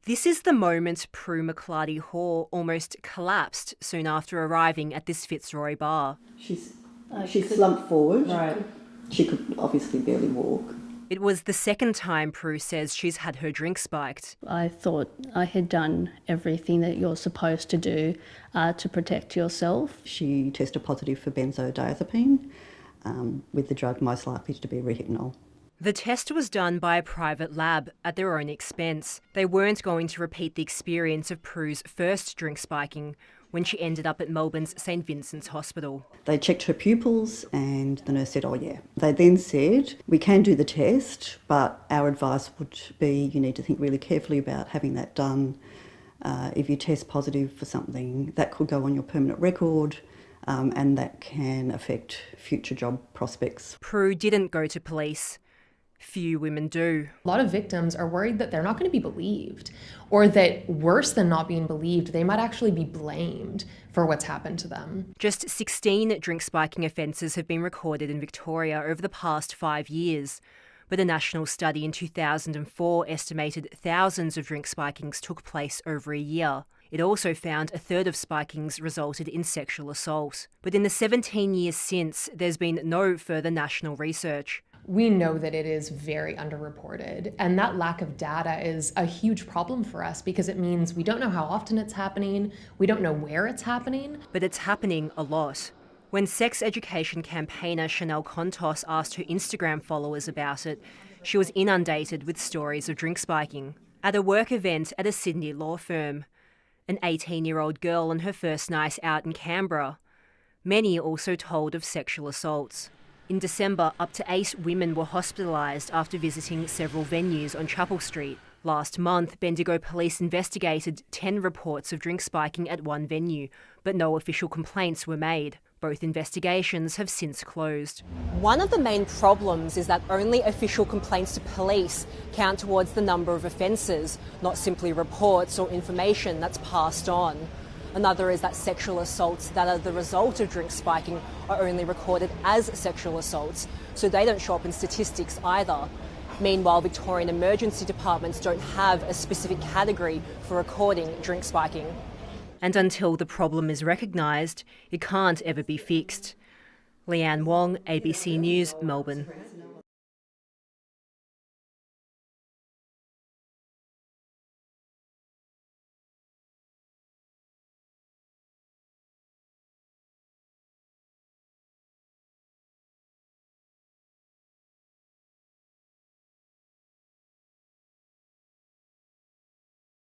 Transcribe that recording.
This is the moment Prue McClarty-Hall almost collapsed soon after arriving at this Fitzroy bar. She slumped forward. Right. She could obviously barely walk. It was the second time Prue says she's had her drink spiked. I thought I had done everything that you're supposed to do to protect yourself. She tested positive for benzodiazepine, with the drug most likely to be Rohypnol. The test was done by a private lab at their own expense. They weren't going to repeat the experience of Prue's first drink spiking when she ended up at Melbourne's St Vincent's Hospital. They checked her pupils and the nurse said, oh yeah. They then said, we can do the test, but our advice would be you need to think really carefully about having that done. If you test positive for something, that could go on your permanent record, and that can affect future job prospects. Prue didn't go to police. Few women do. A lot of victims are worried that they're not going to be believed, or that worse than not being believed, they might actually be blamed for what's happened to them. Just 16 drink spiking offences have been recorded in Victoria over the past 5 years, but a national study in 2004 estimated thousands of drink spikings took place over a year. It also found a third of spikings resulted in sexual assault. But in the 17 years since, there's been no further national research. We know that it is very underreported, and that lack of data is a huge problem for us because it means we don't know how often it's happening, we don't know where it's happening. But it's happening a lot. When sex education campaigner Chanel Contos asked her Instagram followers about it, she was inundated with stories of drink spiking. At a work event at a Sydney law firm, an 18-year-old girl on her first night out in Canberra. Many also told of sexual assaults. In December, up to 8 women were hospitalised after visiting several venues on Chapel Street. Last month, Bendigo police investigated 10 reports of drink spiking at one venue, but no official complaints were made. Both investigations have since closed. One of the main problems is that only official complaints to police count towards the number of offences, not simply reports or information that's passed on. Another is that sexual assaults that are the result of drink spiking are only recorded as sexual assaults, so they don't show up in statistics either. Meanwhile, Victorian emergency departments don't have a specific category for recording drink spiking. And until the problem is recognised, it can't ever be fixed. Leanne Wong, ABC News, Melbourne.